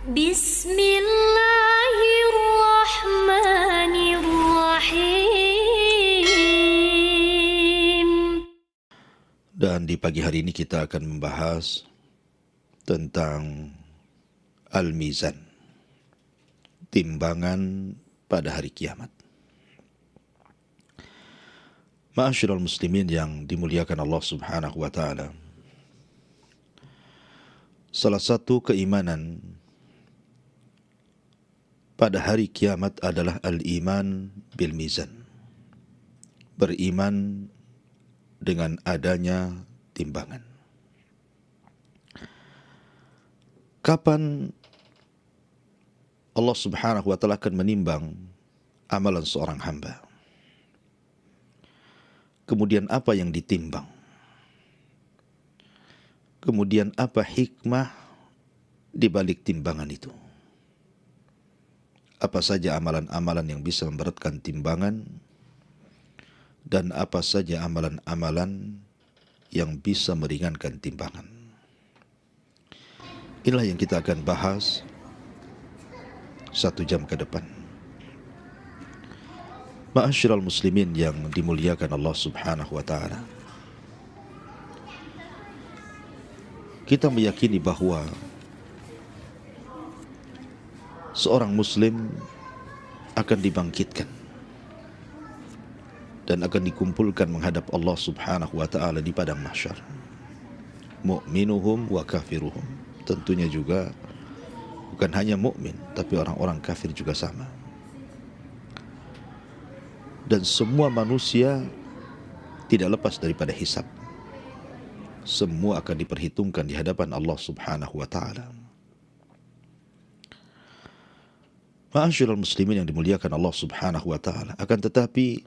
Bismillahirrahmanirrahim. Dan di pagi hari ini kita akan membahas tentang Al-Mizan, timbangan pada hari kiamat. Ma'asyiral muslimin yang dimuliakan Allah Subhanahu wa taala. Salah satu keimanan pada hari kiamat adalah al-iman bil mizan. Beriman dengan adanya timbangan. Kapan Allah Subhanahu wa taala akan menimbang amalan seorang hamba? Kemudian apa yang ditimbang? Kemudian apa hikmah di balik timbangan itu? Apa saja amalan-amalan yang bisa memberatkan timbangan, dan apa saja amalan-amalan yang bisa meringankan timbangan. Inilah yang kita akan bahas 1 jam ke depan. Ma'asyiral muslimin yang dimuliakan Allah Subhanahu wa taala. Kita meyakini bahwa seorang muslim akan dibangkitkan dan akan dikumpulkan menghadap Allah Subhanahu wa taala di padang mahsyar. Mu'minuhum wa kafiruhum. Tentunya juga bukan hanya mukmin, tapi orang-orang kafir juga sama. Dan semua manusia tidak lepas daripada hisab. Semua akan diperhitungkan di hadapan Allah Subhanahu wa taala. Ma'asyiral muslimin yang dimuliakan Allah Subhanahu wa taala, akan tetapi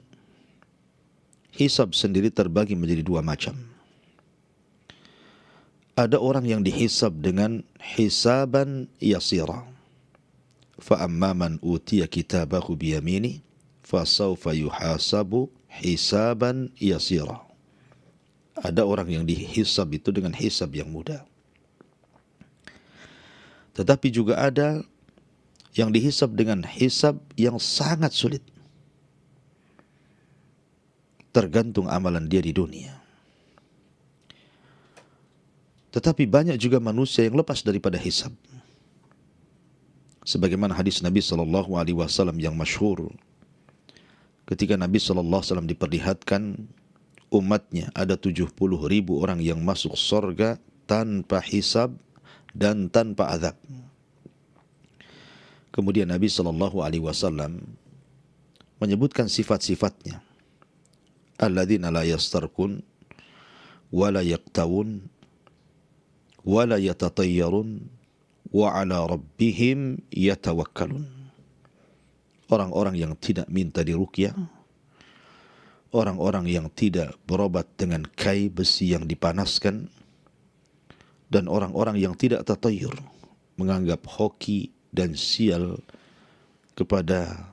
hisab sendiri terbagi menjadi 2 macam. Ada orang yang dihisab dengan hisaban yasira. Fa amma man utiya kitabahu biyamini fa sawfa yuhasabu hisaban yasira. Ada orang yang dihisab itu dengan hisab yang mudah. Tetapi juga ada yang dihisab dengan hisab yang sangat sulit. Tergantung amalan dia di dunia. Tetapi banyak juga manusia yang lepas daripada hisab. Sebagaimana hadis Nabi SAW yang masyhur, ketika Nabi SAW diperlihatkan umatnya ada 70.000 orang yang masuk surga tanpa hisab dan tanpa azab. Kemudian Nabi SAW menyebutkan sifat-sifatnya. Alladzina la yastarkun wa la yaqtawun wa la yatatayyarun wa ala rabbihim yatawakkalun. Orang-orang yang tidak minta diruqyah, orang-orang yang tidak berobat dengan kai besi yang dipanaskan, dan orang-orang yang tidak tatayyur, menganggap hoki dan sial kepada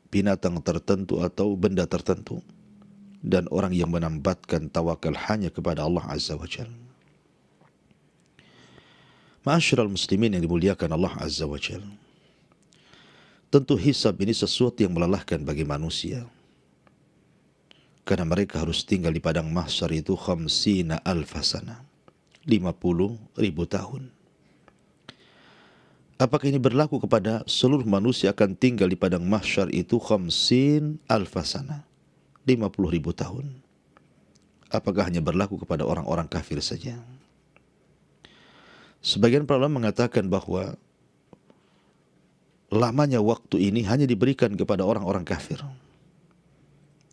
binatang tertentu atau benda tertentu, dan orang yang menambatkan tawakal hanya kepada Allah Azza wa Jalla. Ma'asyiral muslimin yang dimuliakan Allah Azza wa Jalla, tentu hisab ini sesuatu yang melelahkan bagi manusia, karena mereka harus tinggal di padang mahsyar itu 50.000 sana, 50.000 tahun. Apakah ini berlaku kepada seluruh manusia akan tinggal di padang mahsyar itu 50.000 sana, 50.000 tahun? Apakah hanya berlaku kepada orang-orang kafir saja? Sebagian para ulama mengatakan bahwa lamanya waktu ini hanya diberikan kepada orang-orang kafir.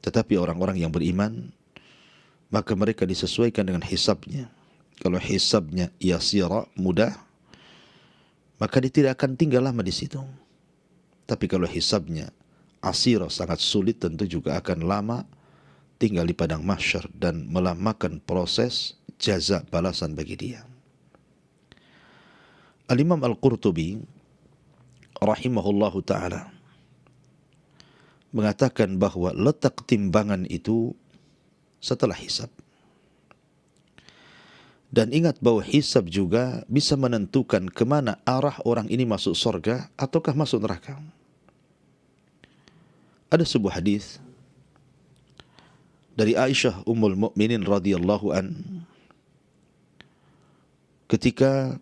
Tetapi orang-orang yang beriman, maka mereka disesuaikan dengan hisabnya. Kalau hisabnya yasira, mudah, maka dia tidak akan tinggal lama di situ. Tapi kalau hisabnya asira, sangat sulit, tentu juga akan lama tinggal di padang mahsyar dan melamakan proses jaza balasan bagi dia. Al-Imam Al-Qurtubi rahimahullahu ta'ala mengatakan bahwa letak timbangan itu setelah hisab. Dan ingat bahwa hisab juga bisa menentukan kemana arah orang ini masuk surga ataukah masuk neraka. Ada sebuah hadis dari Aisyah Ummul Mukminin radhiyallahu an, ketika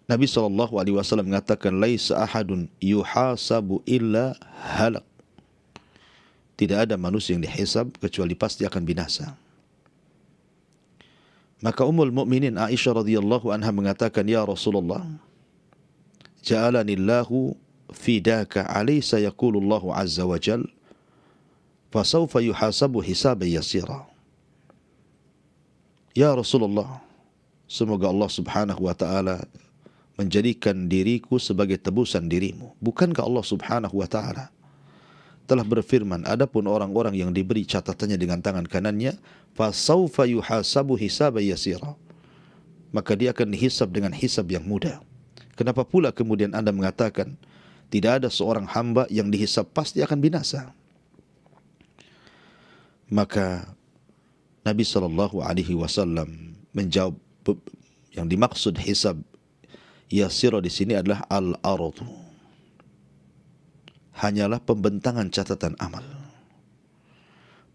Nabi SAW mengatakan, laisa ahadun yuhasabu illa halak. Tidak ada manusia yang dihisab kecuali pasti akan binasa. Maka Ummul Mukminin Aisyah radhiyallahu anha mengatakan, ya Rasulullah, ja'alanillahu fidaka alaysa yaqulullahu azza wa jal fasawfa yuhasabu hisaban yasira. Ya Rasulullah, semoga Allah subhanahu wa ta'ala menjadikan diriku sebagai tebusan dirimu. Bukankah Allah subhanahu wa ta'ala telah berfirman, adapun orang-orang yang diberi catatannya dengan tangan kanannya, fasawfa yuhasabu hisaban yasira, maka dia akan dihisab dengan hisab yang mudah. Kenapa pula kemudian Anda mengatakan tidak ada seorang hamba yang dihisab pasti akan binasa? Maka Nabi SAW menjawab, yang dimaksud hisab yasira di sini adalah al-ardu, hanyalah pembentangan catatan amal,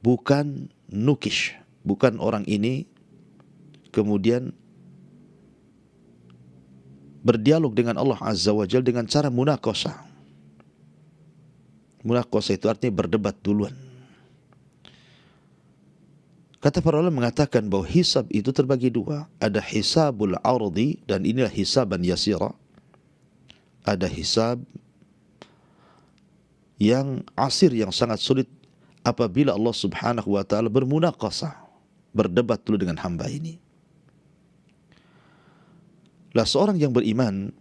bukan nukish, bukan orang ini kemudian berdialog dengan Allah Azza wa Jalla dengan cara munaqashah. Munaqashah itu artinya berdebat duluan. Kata para ulama mengatakan bahwa hisab itu terbagi dua. Ada hisabul ardi, dan inilah hisaban yasira. Ada hisab yang asir, yang sangat sulit, apabila Allah subhanahu wa ta'ala bermunaqashah, berdebat dulu dengan hamba ini. Lah seorang yang beriman,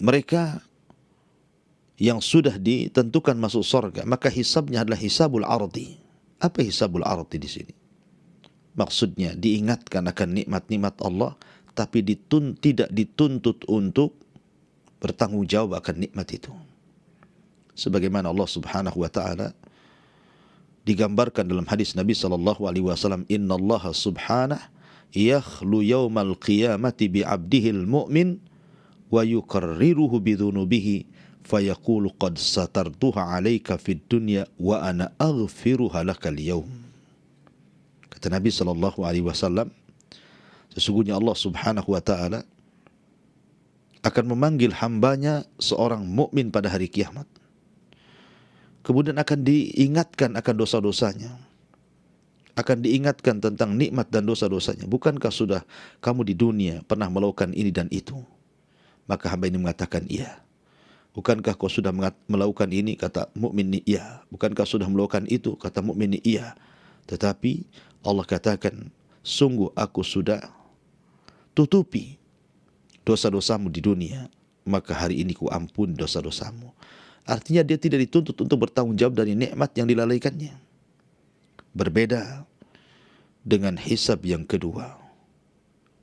mereka yang sudah ditentukan masuk surga, maka hisabnya adalah hisabul ardi. Apa hisabul ardi di sini? Maksudnya diingatkan akan nikmat-nikmat Allah, tapi tidak dituntut untuk bertanggung jawab akan nikmat itu. Sebagaimana Allah subhanahu wa ta'ala digambarkan dalam hadis Nabi SAW, inna Allah subhanahu yakhlu yawmal qiyamati bi'abdihil mu'min wa yukarriruhu bidhunubihi fayaqulu qad satartuha alayka fid dunya wa ana aghfiruha lakal yawm. Kata Nabi SAW, sesungguhnya Allah subhanahu wa ta'ala akan memanggil hambanya seorang mukmin pada hari kiamat. Kemudian akan diingatkan akan dosa-dosanya, akan diingatkan tentang nikmat dan dosa-dosanya. Bukankah sudah kamu di dunia pernah melakukan ini dan itu? Maka hamba ini mengatakan iya. Bukankah kau sudah melakukan ini? Kata mukmin ini iya. Bukankah sudah melakukan itu? Kata mukmin ini iya. Tetapi Allah katakan, sungguh aku sudah tutupi dosa-dosamu di dunia, maka hari ini ku ampun dosa-dosamu. Artinya dia tidak dituntut untuk bertanggung jawab dari nikmat yang dilalaikannya. Berbeda dengan hisab yang kedua,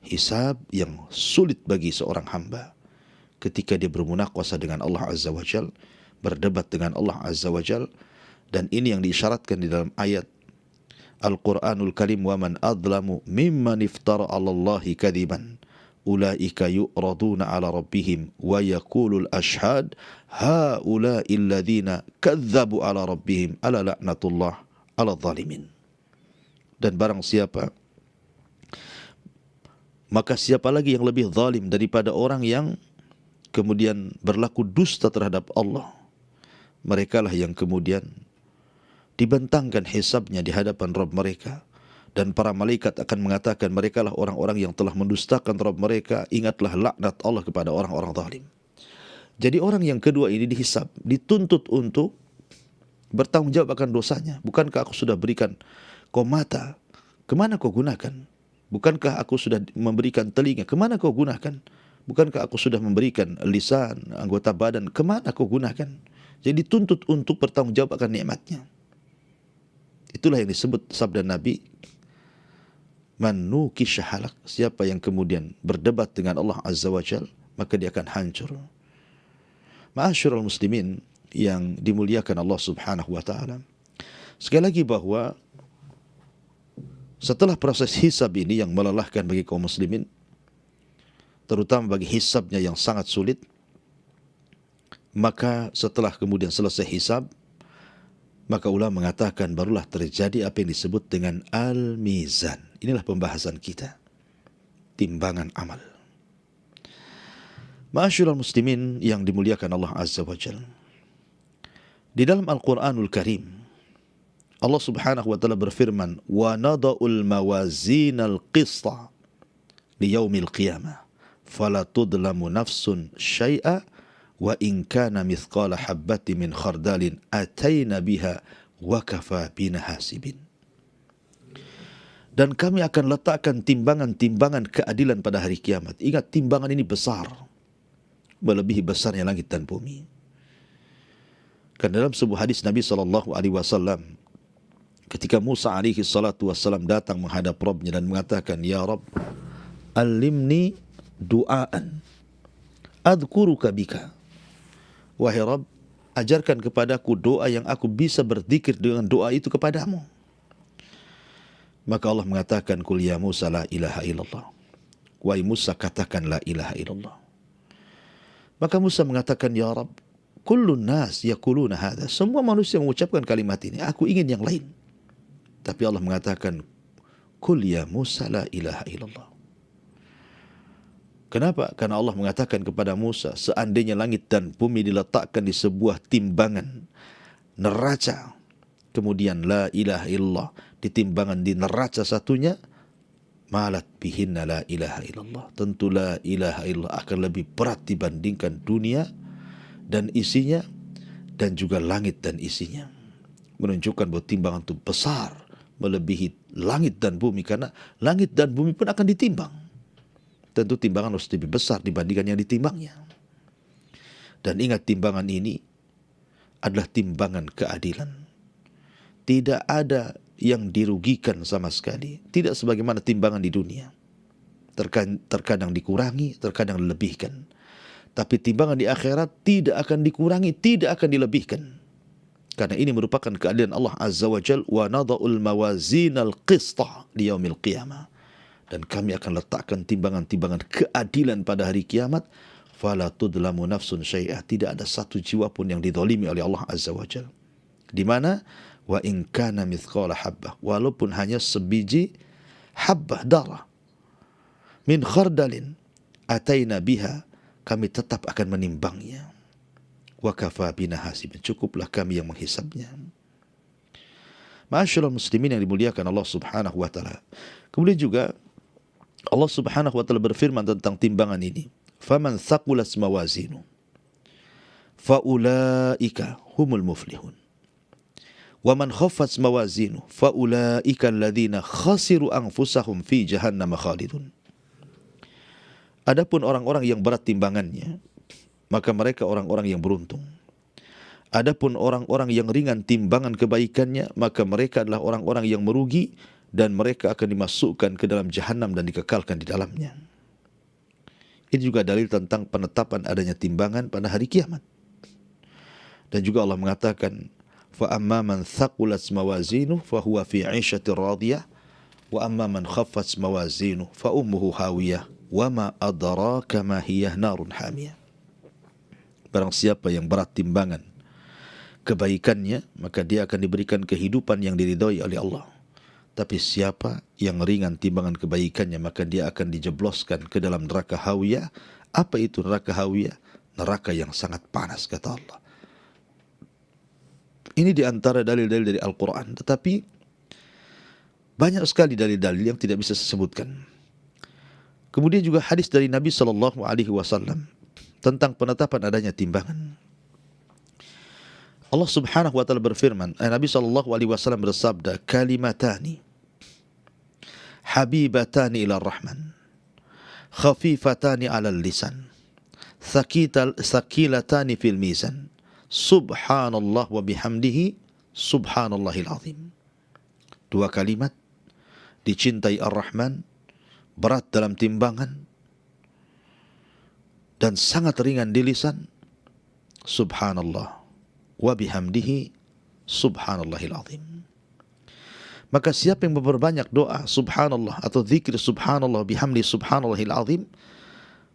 hisab yang sulit bagi seorang hamba ketika dia bermunaqashah dengan Allah Azza wa Jal, berdebat dengan Allah Azza wa Jal. Dan ini yang diisyaratkan di dalam ayat Al-Quranul Karim, wa man adlamu mimman iftara 'ala Allahi kadiban ulaika yu'raduna 'ala rabbihim wa yaqulul ashhad haula'i alladhina kadzabu 'ala rabbihim ala la'natullah 'ala zalimin. Dan barang siapa, maka siapa lagi yang lebih zalim daripada orang yang kemudian berlaku dusta terhadap Allah? Merekalah yang kemudian dibentangkan hisabnya di hadapan Rabb mereka. Dan para malaikat akan mengatakan, merekalah orang-orang yang telah mendustakan Rabb mereka. Ingatlah laknat Allah kepada orang-orang zalim. Jadi orang yang kedua ini dihisab, dituntut untuk bertanggung jawab akan dosanya. Bukankah aku sudah berikan kau mata, kemana kau gunakan? Bukankah aku sudah memberikan telinga, kemana kau gunakan? Bukankah aku sudah memberikan lisan, anggota badan, kemana kau gunakan? Jadi dituntut untuk bertanggung jawab akan nikmatnya. Itulah yang disebut sabda Nabi, man nukisha halak, siapa yang kemudian berdebat dengan Allah Azza wa Jal, maka dia akan hancur. Ma'asyiral muslimin yang dimuliakan Allah Subhanahu wa ta'ala, sekali lagi bahwa Setelah proses hisab ini yang melelahkan bagi kaum muslimin, terutama bagi hisabnya yang sangat sulit, maka setelah kemudian selesai hisab, maka ulama mengatakan barulah terjadi apa yang disebut dengan al-mizan. Inilah pembahasan kita, timbangan amal. Ma'asyiral muslimin yang dimuliakan Allah Azza wa Jalla, di dalam Al-Quranul Karim, Allah Subhanahu wa Ta'ala berfirman, wa nada'ul mawazinal qista li yaumil qiyamah fala tudlamu nafsun syai'a wa in kana mithqala habbati min khardalin ataina biha wa kafa bina hasibin. Dan kami akan letakkan timbangan-timbangan keadilan pada hari kiamat. Ingat, timbangan ini besar, melebihi besarnya langit dan bumi. Karena dalam sebuah hadis Nabi SAW, ketika Musa alaihi salatu wassalam datang menghadap Rabbnya dan mengatakan, ya Rabb, alimni du'aan adhkuruka bika. Wahai Rabb, ajarkan kepadaku doa yang aku bisa berzikir dengan doa itu kepadamu. Maka Allah mengatakan, Qul ya Musa la ilaha illallah. Wahai Musa, katakan la ilaha illallah. Maka Musa mengatakan, ya Rabb, kullun nas yaquluna hadha. Semua manusia mengucapkan kalimat ini, aku ingin yang lain. Tapi Allah mengatakan, Qul ya Musa la ilaha illallah. Kenapa? Karena Allah mengatakan kepada Musa, seandainya langit dan bumi diletakkan di sebuah timbangan neraca, kemudian la ilaha illallah ditimbangan di neraca satunya, malat bihinna la ilaha illallah. Tentu la ilaha illallah akan lebih berat dibandingkan dunia dan isinya, dan juga langit dan isinya. Menunjukkan bahwa timbangan itu besar, melebihi langit dan bumi, karena langit dan bumi pun akan ditimbang. Tentu timbangan harus lebih besar dibandingkan yang ditimbangnya. Dan ingat, timbangan ini adalah timbangan keadilan. Tidak ada yang dirugikan sama sekali. Tidak sebagaimana timbangan di dunia. Terkadang dikurangi, terkadang dilebihkan. Tapi timbangan di akhirat tidak akan dikurangi, tidak akan dilebihkan. Karena ini merupakan keadilan Allah Azza wa Jal, wa nada'ul mawazinal qista di yaumil qiyamah. Dan kami akan letakkan timbangan-timbangan keadilan pada hari kiamat. Fala tudlamu nafsun syai'ah. Tidak ada satu jiwa pun yang dizalimi oleh Allah Azza wa Jal. Di mana? Wa in kana mithqala habbah. Walaupun hanya sebiji habbah darah. Min khardalin. Ataina biha. Kami tetap akan menimbangnya. Wa kafa bina hasibin. Cukuplah kami yang menghisabnya. Ma'asyiral muslimin yang dimuliakan Allah Subhanahu wa Ta'ala. Kemudian juga Allah Subhanahu wa Ta'ala berfirman tentang timbangan ini. Faman thaqulat mawazinu faulaika humul muflihun. Wa man khaffat mawazinu faulaika alladhina khasiru anfusahum fi jahannam khalidun. Adapun orang-orang yang berat timbangannya, maka mereka orang-orang yang beruntung. Adapun orang-orang yang ringan timbangan kebaikannya, maka mereka adalah orang-orang yang merugi, dan mereka akan dimasukkan ke dalam jahannam dan dikekalkan di dalamnya. Ini juga dalil tentang penetapan adanya timbangan pada hari kiamat. Dan juga Allah mengatakan, fa amma man thaqulat mawazinuhu fa huwa fi 'ishatir radiyah wa amma man khaffat mawazinuhu fa ummuhu hawiyah wa ma adraka ma hiya narun hamiyah. Barang siapa yang berat timbangan kebaikannya, maka dia akan diberikan kehidupan yang diridhai oleh Allah. Tapi siapa yang ringan timbangan kebaikannya, maka dia akan dijebloskan ke dalam neraka hawiyah. Apa itu neraka hawiyah? Neraka yang sangat panas, kata Allah. Ini di antara dalil-dalil dari Al-Quran. Tetapi banyak sekali dalil-dalil yang tidak bisa disebutkan. Kemudian juga hadis dari Nabi SAW tentang penetapan adanya timbangan. Allah Subhanahu wa Ta'ala berfirman, Nabi SAW bersabda, kalimatani habibatani ila rahman khafifatani ala lisan thaqilatani fil mizan subhanallah wa bihamdihi subhanallahil azim. Dua kalimat dicintai Ar-Rahman, berat dalam timbangan dan sangat ringan di lisan, subhanallah wa bihamdihi subhanallahil azim. Maka siapa yang memperbanyak doa subhanallah atau zikir subhanallah bihamdi subhanallahil azim,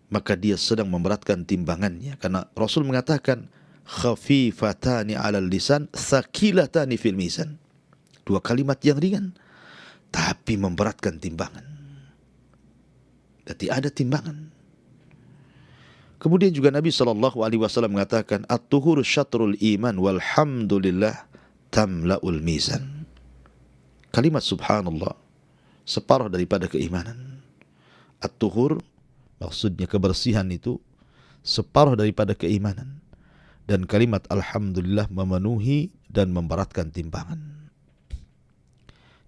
maka dia sedang memberatkan timbangannya. Karena Rasul mengatakan khafifatani 'alal lisan, tsaqilatani fil mizan. Dua kalimat yang ringan tapi memberatkan timbangan. Jadi ada timbangan. Kemudian juga Nabi SAW mengatakan at-tuhuru syatrul iman walhamdulillah tamla'ul mizan. Kalimat subhanallah separuh daripada keimanan. At-tuhur maksudnya kebersihan itu separuh daripada keimanan. Dan kalimat alhamdulillah memenuhi dan memberatkan timbangan.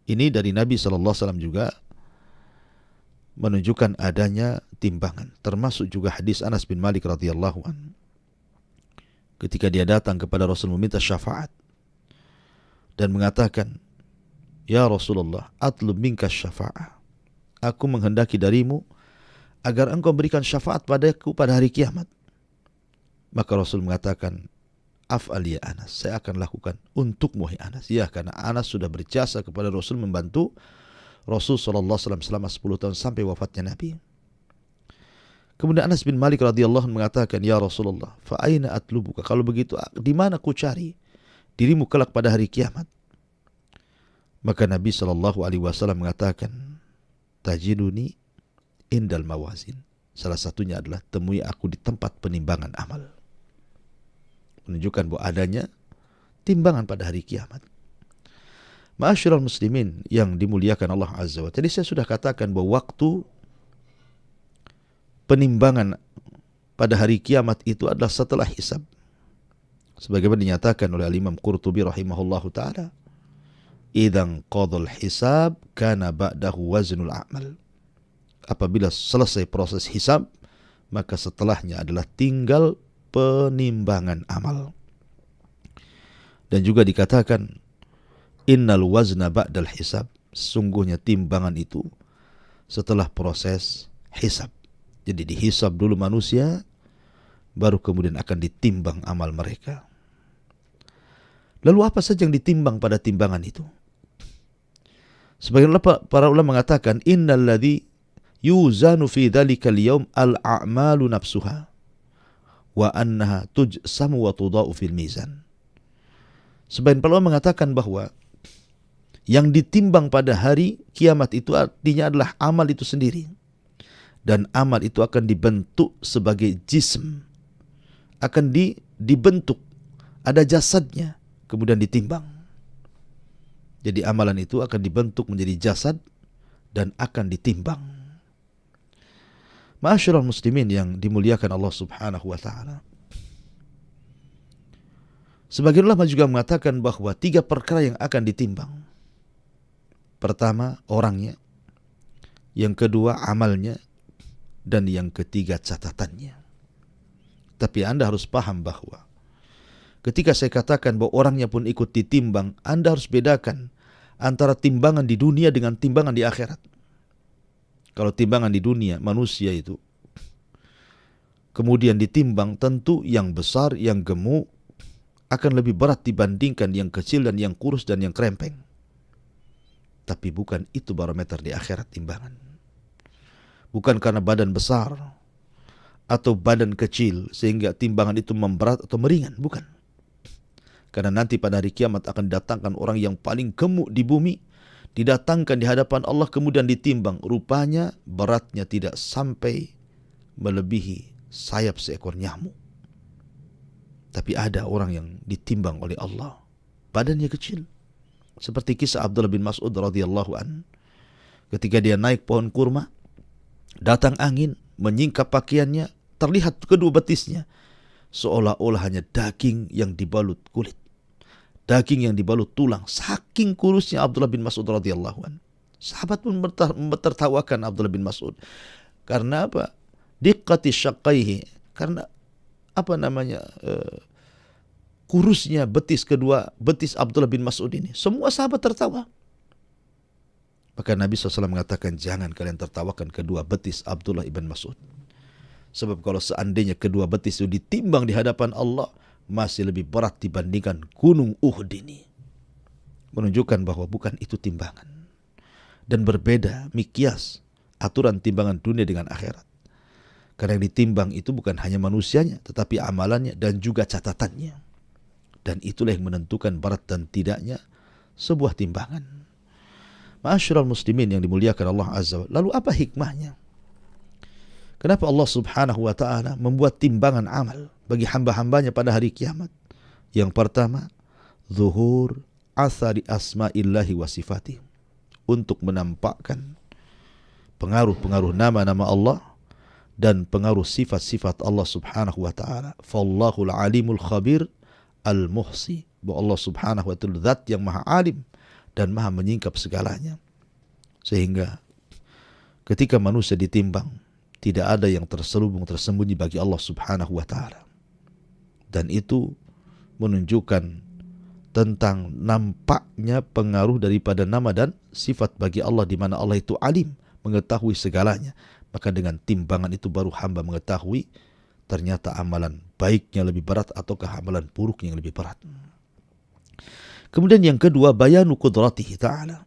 Ini dari Nabi SAW juga menunjukkan adanya timbangan. Termasuk juga hadis Anas bin Malik radhiyallahu anhu. Ketika dia datang kepada Rasul meminta syafaat dan mengatakan, "Ya Rasulullah, atlub minka syafa'ah." Aku menghendaki darimu agar engkau berikan syafaat padaku pada hari kiamat. Maka Rasul mengatakan, "Af'al ya Anas, saya akan lakukan untukmu hai Anas." Ya, karena Anas sudah berjasa kepada Rasul, membantu Rasul SAW selama 10 tahun sampai wafatnya Nabi. Kemudian Anas bin Malik radhiyallahu anhu mengatakan, "Ya Rasulullah, fa aina atlubuka?" Kalau begitu, di mana ku cari dirimu kelak pada hari kiamat? Maka Nabi SAW mengatakan, "Tajiduni indal mawazin." Salah satunya adalah temui aku di tempat penimbangan amal. Menunjukkan bahwa adanya timbangan pada hari kiamat. Ma'asyiral muslimin yang dimuliakan Allah Azza wa Jalla. Tadi saya sudah katakan bahwa waktu penimbangan pada hari kiamat itu adalah setelah hisab. Sebagaimana dinyatakan oleh Imam Qurtubi rahimahullahu ta'ala, "Idzan qadal hisab kana ba'dahu waznul a'mal." Apabila selesai proses hisab, maka setelahnya adalah tinggal penimbangan amal. Dan juga dikatakan, "Innal wazna ba'dal hisab." Sungguhnya timbangan itu setelah proses hisab. Jadi dihisab dulu manusia, baru kemudian akan ditimbang amal mereka. Lalu apa saja yang ditimbang pada timbangan itu? Sebagian para ulama mengatakan, "Innal ladzi yuzanu fi dhalikal yawm al-a'malu nafsuha wa annaha tujsamu wa tudau fil mizan." Sebagian para ulama mengatakan bahwa yang ditimbang pada hari kiamat itu artinya adalah amal itu sendiri. Dan amal itu akan dibentuk sebagai jism. Akan dibentuk. Ada jasadnya. Kemudian ditimbang. Jadi amalan itu akan dibentuk menjadi jasad dan akan ditimbang. Ma'asyiral muslimin yang dimuliakan Allah Subhanahu wa ta'ala. Sebagian ulama juga mengatakan bahwa 3 perkara yang akan ditimbang. Pertama, orangnya. Yang kedua, amalnya. Dan yang ketiga, catatannya. Tapi Anda harus paham bahwa ketika saya katakan bahwa orangnya pun ikut ditimbang, Anda harus bedakan antara timbangan di dunia dengan timbangan di akhirat. Kalau timbangan di dunia, manusia itu kemudian ditimbang, tentu yang besar, yang gemuk akan lebih berat dibandingkan yang kecil dan yang kurus dan yang krempeng. Tapi bukan itu barometer di akhirat timbangan. Bukan karena badan besar atau badan kecil sehingga timbangan itu memberat atau meringan, bukan. Karena nanti pada hari kiamat akan didatangkan orang yang paling gemuk di bumi, didatangkan di hadapan Allah kemudian ditimbang. Rupanya beratnya tidak sampai melebihi sayap seekor nyamuk. Tapi ada orang yang ditimbang oleh Allah, badannya kecil. Seperti kisah Abdullah bin Mas'ud radhiyallahu an. Ketika dia naik pohon kurma, datang angin menyingkap pakaiannya, terlihat kedua betisnya seolah-olah hanya daging yang dibalut kulit, daging yang dibalut tulang. Saking kurusnya Abdullah bin Mas'ud radhiyallahu an. Sahabat pun tertawakan Abdullah bin Mas'ud. Karena apa? Diqqati syaqqaihi. Karena kurusnya betis Abdullah bin Mas'ud ini. Semua sahabat tertawa. Maka Nabi SAW mengatakan, jangan kalian tertawakan kedua betis Abdullah ibn Mas'ud. Sebab kalau seandainya kedua betis itu ditimbang di hadapan Allah, masih lebih berat dibandingkan gunung Uhud ini. menunjukkan bahwa bukan itu timbangan. Dan berbeda mikyas aturan timbangan dunia dengan akhirat. Karena yang ditimbang itu bukan hanya manusianya, tetapi amalannya dan juga catatannya. Dan itulah yang menentukan berat dan tidaknya sebuah timbangan. Ma'asyiral muslimin yang dimuliakan Allah Azza wa Jalla. Lalu apa hikmahnya? Kenapa Allah Subhanahu wa ta'ala membuat timbangan amal bagi hamba-hambanya pada hari kiamat? Yang pertama, zuhur athari asma'illahi wa sifatih. Untuk menampakkan pengaruh-pengaruh nama-nama Allah dan pengaruh sifat-sifat Allah Subhanahu wa ta'ala. Fallahul alimul khabir al-muhsi. Bahwa Allah Subhanahu wa ta'ala zat yang maha alim dan maha menyingkap segalanya. Sehingga ketika manusia ditimbang, tidak ada yang terselubung tersembunyi bagi Allah Subhanahu wa ta'ala. Dan itu menunjukkan tentang nampaknya pengaruh daripada nama dan sifat bagi Allah, di mana Allah itu alim, mengetahui segalanya. Maka dengan timbangan itu baru hamba mengetahui ternyata amalan baiknya lebih berat ataukah amalan buruknya yang lebih berat. Kemudian yang kedua, bayanu qudratihi ta'ala.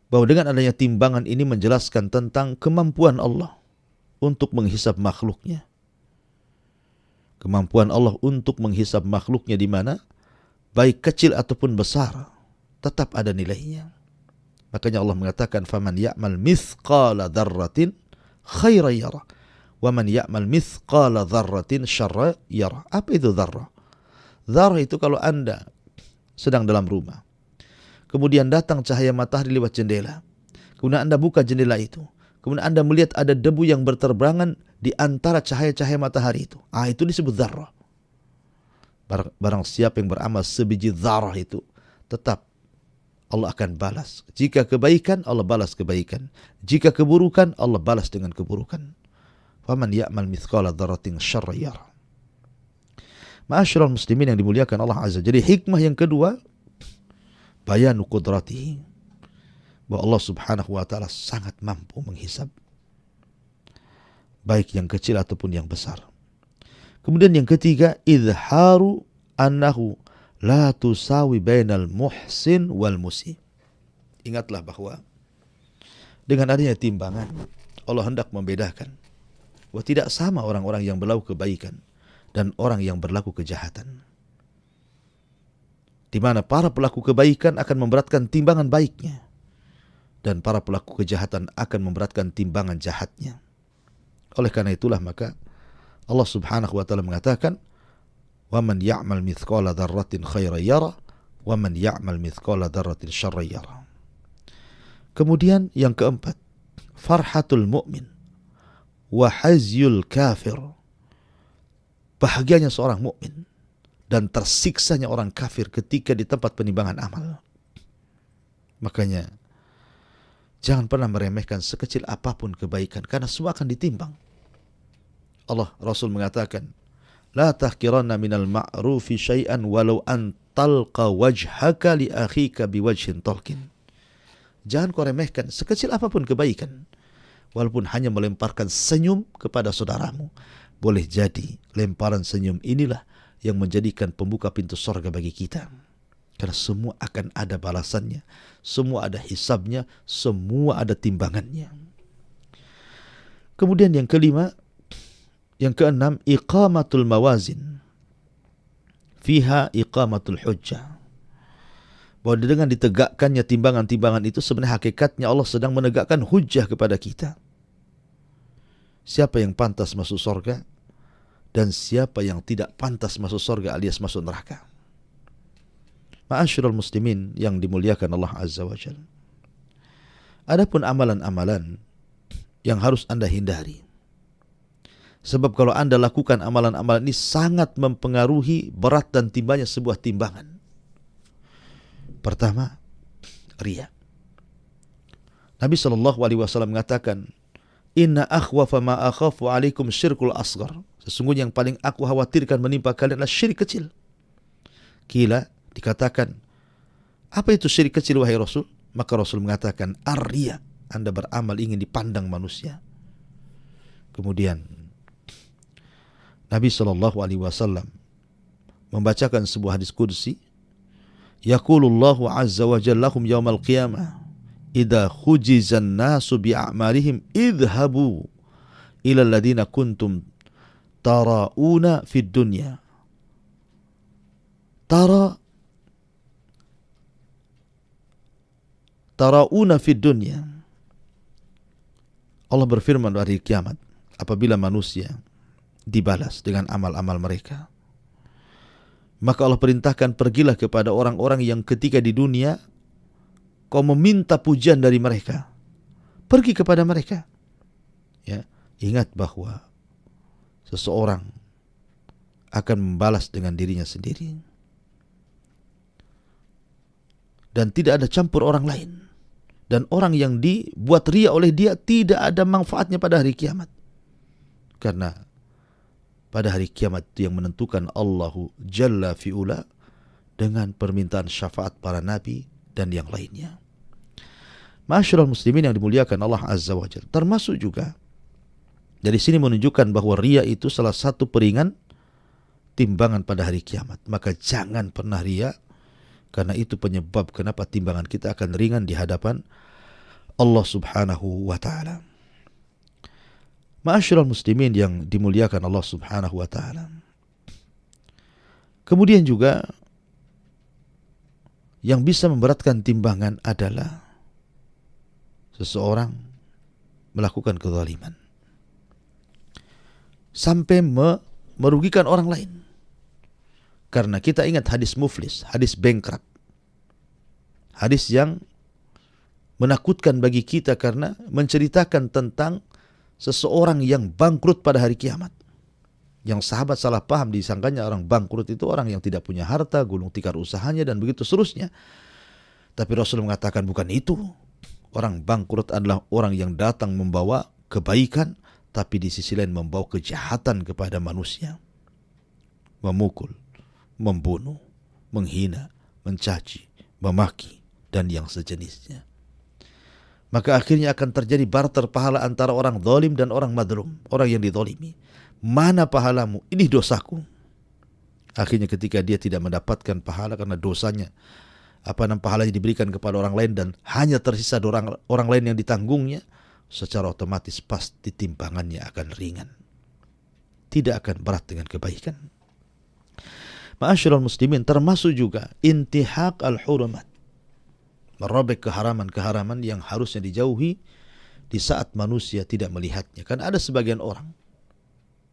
Bahwa dengan adanya timbangan ini menjelaskan tentang kemampuan Allah untuk menghisab makhluknya. Kemampuan Allah untuk menghisab makhluknya, di mana baik kecil ataupun besar tetap ada nilainya. Makanya Allah mengatakan, faman ya'mal mithqala dzarratin khairan yara wa man ya'mal mithqala dzarratin syarran yara. Apa itu dzarrah? Dzarrah itu kalau Anda sedang dalam rumah, kemudian datang cahaya matahari lewat jendela, kemudian Anda buka jendela itu, kemudian Anda melihat ada debu yang berterbangan di antara cahaya-cahaya matahari itu. Itu disebut dzarrah. Barang siapa yang beramal sebiji dzarrah itu, tetap Allah akan balas. Jika kebaikan, Allah balas kebaikan. Jika keburukan, Allah balas dengan keburukan. Faman ya'mal mithqala dzarratin syarran yara. Ma'asyiral muslimin yang dimuliakan Allah Azza. Jadi hikmah yang kedua, bayanu qudratihi, bahwa Allah Subhanahu wa ta'ala sangat mampu menghisab, baik yang kecil ataupun yang besar. Kemudian yang ketiga, izharu annahu la tusawi bainal muhsin wal musi. Ingatlah bahwa dengan adanya timbangan, Allah hendak membedakan bahwa tidak sama orang-orang yang berlaku kebaikan dan orang yang berlaku kejahatan. Di mana para pelaku kebaikan akan memberatkan timbangan baiknya, dan para pelaku kejahatan akan memberatkan timbangan jahatnya. Oleh karena itulah maka Allah Subhanahu wa ta'ala mengatakan, وَمَنْ يَعْمَلْ مِثْقَالَ ذَرَّةٍ خَيْرًا يَرَهُ وَمَنْ يَعْمَلْ مِثْقَالَ ذَرَّةٍ شَرًّا يَرَهُ. Kemudian yang keempat, farhatul mu'min wa hazyul kafir. Bahagianya seorang mukmin dan tersiksanya orang kafir ketika di tempat penimbangan amal. Makanya jangan pernah meremehkan sekecil apapun kebaikan, karena semua akan ditimbang. Rasul mengatakan, la tahkiranna minal ma'rufi syai'an walau an talqa wajhaka li akhika biwajhin talqin. Jangan kau remehkan sekecil apapun kebaikan, walaupun hanya melemparkan senyum kepada saudaramu. Boleh jadi lemparan senyum inilah yang menjadikan pembuka pintu surga bagi kita. Karena semua akan ada balasannya, semua ada hisabnya, semua ada timbangannya. Kemudian yang kelima, yang keenam, iqamatul mawazin fiha iqamatul hujjah. Bahwa dengan ditegakkannya timbangan-timbangan itu, sebenarnya hakikatnya Allah sedang menegakkan hujjah kepada kita. Siapa yang pantas masuk surga dan siapa yang tidak pantas masuk surga alias masuk neraka. Ma'asyiral muslimin yang dimuliakan Allah Azza wa Jalla. Adapun amalan-amalan yang harus Anda hindari. Sebab kalau Anda lakukan amalan-amalan ini sangat mempengaruhi berat dan timbanya sebuah timbangan. Pertama, riya. Nabi SAW mengatakan, inna akhwafa ma akhafu alaikum syirkul asghar. Sesungguhnya yang paling aku khawatirkan menimpa kalian adalah syirik kecil. Kila, dikatakan, apa itu syirik kecil wahai Rasul? Maka Rasul mengatakan, ar-riya, Anda beramal ingin dipandang manusia. Kemudian Nabi SAW membacakan sebuah hadis qudsi Yaqulullahu azza wa jalla lahum yaumal qiyamah idza khujizan nasu bi'amalihim idhabu ila alladhina kuntum tarauna fid dunya. Tarauna fid dunya. Allah berfirman di hari kiamat, apabila manusia dibalas dengan amal-amal mereka, maka Allah perintahkan, pergilah kepada orang-orang yang ketika di dunia kau meminta pujian dari mereka. Pergi kepada mereka. Ya, ingat bahwa seseorang akan membalas dengan dirinya sendiri. Dan tidak ada campur orang lain. Dan orang yang dibuat ria oleh dia tidak ada manfaatnya pada hari kiamat. Karena pada hari kiamat yang menentukan Allahu Jalla fi'ula dengan permintaan syafaat para nabi dan yang lainnya. Ma'asyiral muslimin yang dimuliakan Allah Azza wa Jalla. Termasuk juga dari sini menunjukkan bahwa ria itu salah satu peringan timbangan pada hari kiamat. Maka jangan pernah ria, karena itu penyebab kenapa timbangan kita akan ringan di hadapan Allah Subhanahu wa ta'ala. Ma'asyiral muslimin yang dimuliakan Allah Subhanahu wa ta'ala. Kemudian juga yang bisa memberatkan timbangan adalah seseorang melakukan kezaliman sampai merugikan orang lain. Karena kita ingat hadis muflis, hadis bankrupt, hadis yang menakutkan bagi kita karena menceritakan tentang seseorang yang bangkrut pada hari kiamat. Yang sahabat salah paham, disangkanya orang bangkrut itu orang yang tidak punya harta, gulung tikar usahanya, dan begitu seterusnya. Tapi Rasul mengatakan bukan itu. Orang bangkrut adalah orang yang datang membawa kebaikan, tapi di sisi lain membawa kejahatan kepada manusia. Memukul, membunuh, menghina, mencaci, memaki, dan yang sejenisnya. Maka akhirnya akan terjadi barter pahala antara orang zalim dan orang madlum, orang yang dizalimi. Mana pahalamu? Ini dosaku. Akhirnya ketika dia tidak mendapatkan pahala karena dosanya, pahalanya diberikan kepada orang lain dan hanya tersisa orang lain yang ditanggungnya, secara otomatis pasti timbangannya akan ringan. Tidak akan berat dengan kebaikan. Ma'asyiral muslimin, termasuk juga intihak al-hurumat. Merobek keharaman-keharaman yang harusnya dijauhi di saat manusia tidak melihatnya. Kan ada sebagian orang,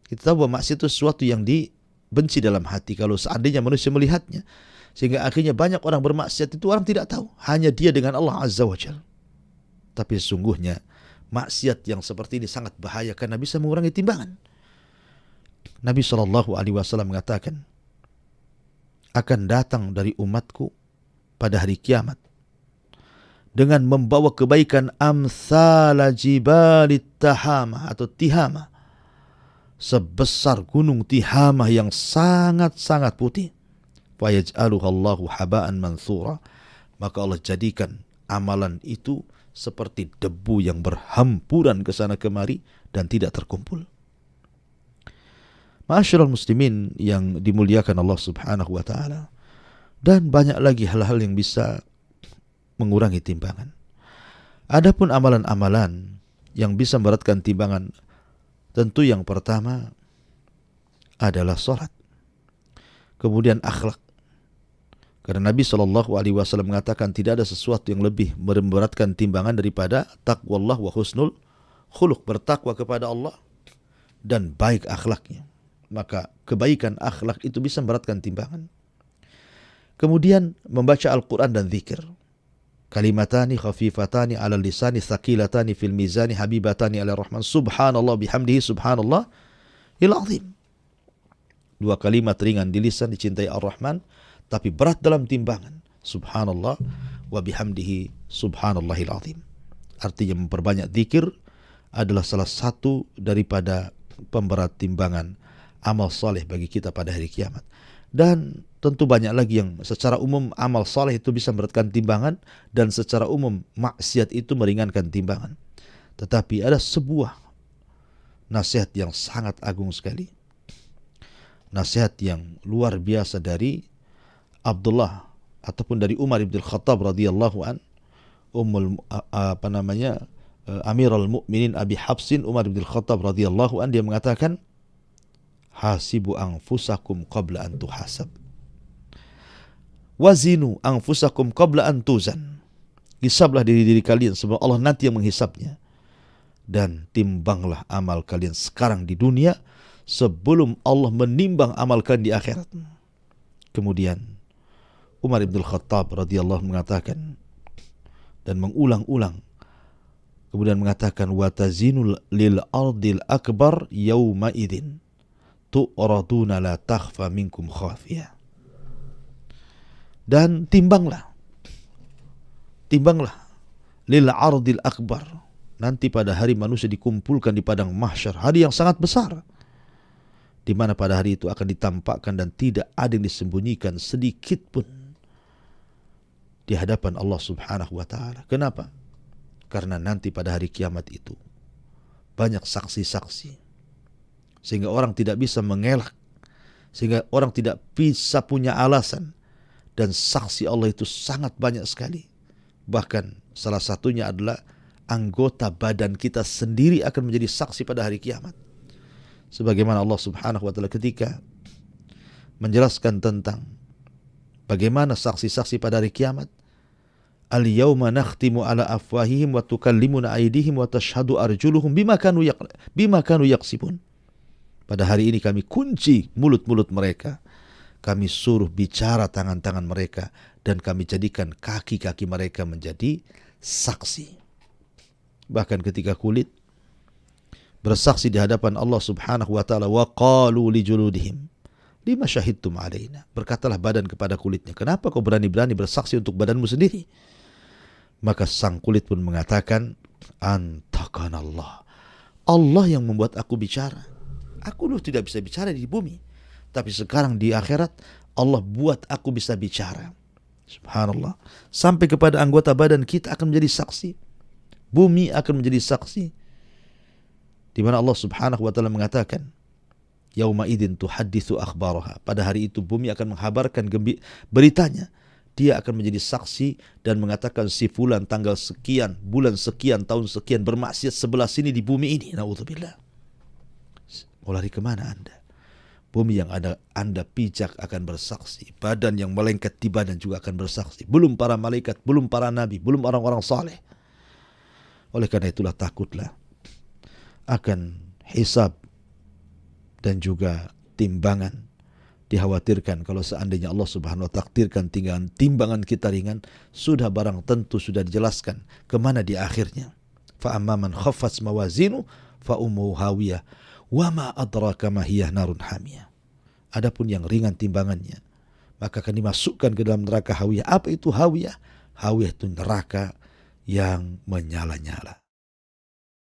kita tahu bahwa maksiat itu sesuatu yang dibenci dalam hati kalau seandainya manusia melihatnya. Sehingga akhirnya banyak orang bermaksiat itu orang tidak tahu. Hanya dia dengan Allah Azza wa Jalla. Tapi sesungguhnya maksiat yang seperti ini sangat bahaya karena bisa mengurangi timbangan. Nabi SAW mengatakan, akan datang dari umatku pada hari kiamat dengan membawa kebaikan amsala jibalit tahama atau tihama, sebesar gunung Tihama yang sangat-sangat putih. Fayaj'aluhallahu haba'an mansura, maka Allah jadikan amalan itu seperti debu yang berhampuran ke sana kemari dan tidak terkumpul. Ma'asyiral muslimin yang dimuliakan Allah Subhanahu wa ta'ala. Dan banyak lagi hal-hal yang bisa mengurangi timbangan. Adapun amalan-amalan yang bisa memberatkan timbangan, tentu yang pertama adalah salat. Kemudian akhlak. Karena Nabi SAW mengatakan tidak ada sesuatu yang lebih memberatkan timbangan daripada taqwallah wa husnul khuluq, bertakwa kepada Allah dan baik akhlaknya. Maka kebaikan akhlak itu bisa memberatkan timbangan. Kemudian membaca Al-Quran dan zikir. Kalimatani khafifatani ala lisani thaqilatani fil mizani habibatani ala rahman subhanallah bihamdihi subhanallah il azim. Dua kalimat ringan di lisan dicintai Ar-Rahman, tapi berat dalam timbangan. Subhanallah wa bihamdihi subhanallahil azim. Artinya memperbanyak zikir adalah salah satu daripada pemberat timbangan amal saleh bagi kita pada hari kiamat. Dan tentu banyak lagi yang secara umum amal saleh itu bisa memberatkan timbangan, dan secara umum maksiat itu meringankan timbangan. Tetapi ada sebuah nasihat yang sangat agung sekali, nasihat yang luar biasa dari Abdullah ataupun dari Umar bin Khattab radhiyallahu an, Amirul Mukminin Abi Hafsin Umar bin Khattab radhiyallahu an, dia mengatakan, hasibu anfusakum qabla an tuhasab, wazinu anfusakum qabla an tuzan. Hisablah diri-diri kalian sebelum Allah nanti yang menghisabnya, dan timbanglah amal kalian sekarang di dunia sebelum Allah menimbang amal kalian di akhirat. Kemudian Umar bin Khattab radhiyallahu mengatakan dan mengulang-ulang, kemudian mengatakan, wa tazinul lil ardil akbar yauma idzin tu'raduna la takhfa minkum khafiyah. Dan timbanglah lil ardil akbar, nanti pada hari manusia dikumpulkan di padang mahsyar, hari yang sangat besar, di mana pada hari itu akan ditampakkan dan tidak ada yang disembunyikan sedikit pun di hadapan Allah Subhanahu wa taala. Kenapa? Karena nanti pada hari kiamat itu banyak saksi-saksi, sehingga orang tidak bisa mengelak, sehingga orang tidak bisa punya alasan, dan saksi Allah itu sangat banyak sekali. Bahkan salah satunya adalah anggota badan kita sendiri akan menjadi saksi pada hari kiamat. Sebagaimana Allah Subhanahu wa taala ketika menjelaskan tentang bagaimana saksi-saksi pada hari kiamat, al-yawma nakhtimu ala afwahihim wa tukallimuna aydihim wa tashhadu arjuluhum bima kanu yaksibun. Pada hari ini kami kunci mulut-mulut mereka, kami suruh bicara tangan-tangan mereka, dan kami jadikan kaki-kaki mereka menjadi saksi. Bahkan ketika kulit bersaksi di hadapan Allah Subhanahu wa taala, wa qalu li juludihim lima syahidtum alaina. Berkatalah badan kepada kulitnya, kenapa kau berani-berani bersaksi untuk badanmu sendiri? Maka sang kulit pun mengatakan, antakanallah, Allah yang membuat aku bicara. Aku dulu tidak bisa bicara di bumi, tapi sekarang di akhirat Allah buat aku bisa bicara. Subhanallah. Sampai kepada anggota badan kita akan menjadi saksi. Bumi akan menjadi saksi. Di mana Allah Subhanahu wa taala mengatakan, yauma idzin tuhadditsu akhbaraha. Pada hari itu bumi akan menghabarkan beritanya. Dia akan menjadi saksi dan mengatakan, si fulan tanggal sekian, bulan sekian, tahun sekian bermaksiat sebelah sini di bumi ini. Na'udzubillah. Mau lari kemana Anda? Bumi yang ada Anda pijak akan bersaksi. Badan yang melengket di badan juga akan bersaksi. Belum para malaikat, belum para nabi, belum orang-orang saleh. Oleh karena itulah takutlah akan hisab dan juga timbangan. Dikhawatirkan kalau seandainya Allah Subhanahu wa ta'ala takdirkan timbangan kita ringan, sudah barang tentu sudah dijelaskan kemana di akhirnya. Fa amma man khaffat mawazinu fa ummuhu hawiyah wa ma adraka ma hiya narun hamiyah. Adapun yang ringan timbangannya, maka akan dimasukkan ke dalam neraka hawiyah. Apa itu hawiyah? Hawiyah itu neraka yang menyala-nyala.